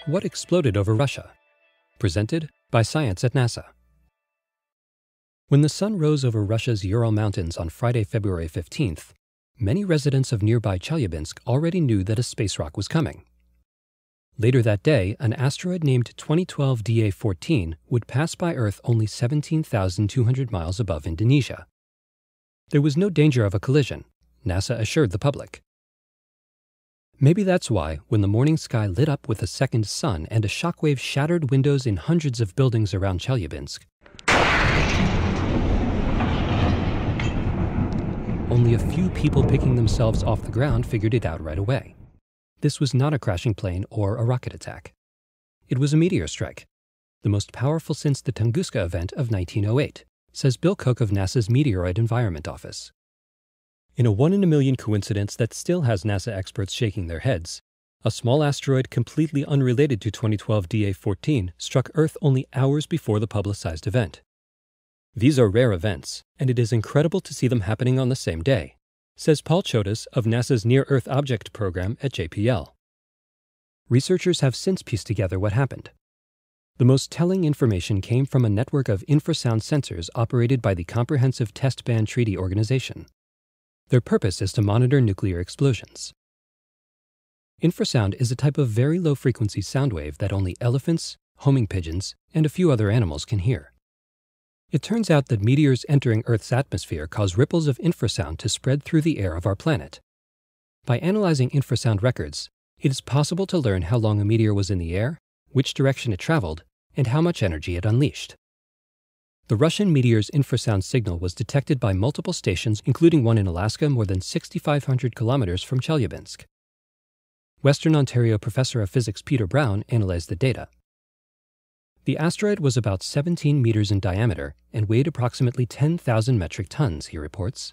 What exploded over Russia? Presented by Science at NASA. When the sun rose over Russia's Ural Mountains on Friday, February 15th, many residents of nearby Chelyabinsk already knew that a space rock was coming. Later that day, an asteroid named 2012 DA14 would pass by Earth only 17,200 miles above Indonesia. There was no danger of a collision, NASA assured the public. Maybe that's why, when the morning sky lit up with a second sun and a shockwave shattered windows in hundreds of buildings around Chelyabinsk, only a few people picking themselves off the ground figured it out right away. This was not a crashing plane or a rocket attack. It was a meteor strike, the most powerful since the Tunguska event of 1908, says Bill Cook of NASA's Meteoroid Environment Office. In a one-in-a-million coincidence that still has NASA experts shaking their heads, a small asteroid completely unrelated to 2012 DA14 struck Earth only hours before the publicized event. These are rare events, and it is incredible to see them happening on the same day, says Paul Chodas of NASA's Near-Earth Object Program at JPL. Researchers have since pieced together what happened. The most telling information came from a network of infrasound sensors operated by the Comprehensive Test Ban Treaty Organization. Their purpose is to monitor nuclear explosions. Infrasound is a type of very low-frequency sound wave that only elephants, homing pigeons, and a few other animals can hear. It turns out that meteors entering Earth's atmosphere cause ripples of infrasound to spread through the air of our planet. By analyzing infrasound records, it is possible to learn how long a meteor was in the air, which direction it traveled, and how much energy it unleashed. The Russian meteor's infrasound signal was detected by multiple stations, including one in Alaska more than 6,500 kilometers from Chelyabinsk. Western Ontario professor of physics Peter Brown analyzed the data. The asteroid was about 17 meters in diameter and weighed approximately 10,000 metric tons, he reports.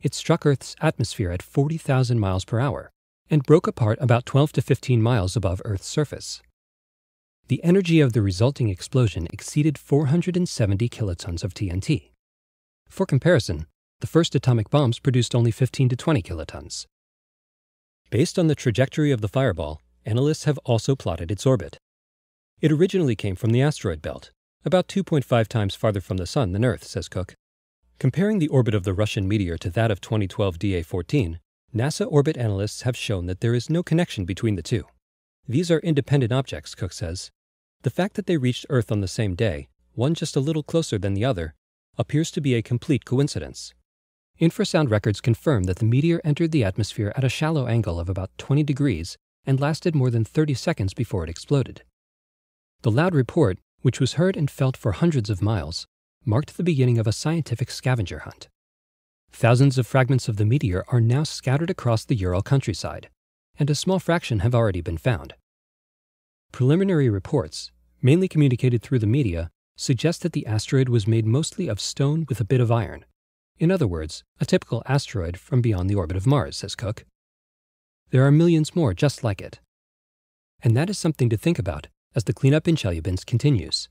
It struck Earth's atmosphere at 40,000 miles per hour and broke apart about 12 to 15 miles above Earth's surface. The energy of the resulting explosion exceeded 470 kilotons of TNT. For comparison, the first atomic bombs produced only 15 to 20 kilotons. Based on the trajectory of the fireball, analysts have also plotted its orbit. It originally came from the asteroid belt, about 2.5 times farther from the Sun than Earth, says Cook. Comparing the orbit of the Russian meteor to that of 2012 DA14, NASA orbit analysts have shown that there is no connection between the two. These are independent objects, Cook says. The fact that they reached Earth on the same day, one just a little closer than the other, appears to be a complete coincidence. Infrasound records confirm that the meteor entered the atmosphere at a shallow angle of about 20 degrees and lasted more than 30 seconds before it exploded. The loud report, which was heard and felt for hundreds of miles, marked the beginning of a scientific scavenger hunt. Thousands of fragments of the meteor are now scattered across the Ural countryside, and a small fraction have already been found. Preliminary reports, mainly communicated through the media, suggest that the asteroid was made mostly of stone with a bit of iron. In other words, a typical asteroid from beyond the orbit of Mars, says Cook. There are millions more just like it. And that is something to think about as the cleanup in Chelyabinsk continues.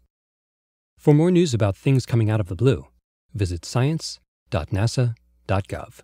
For more news about things coming out of the blue, visit science.nasa.gov.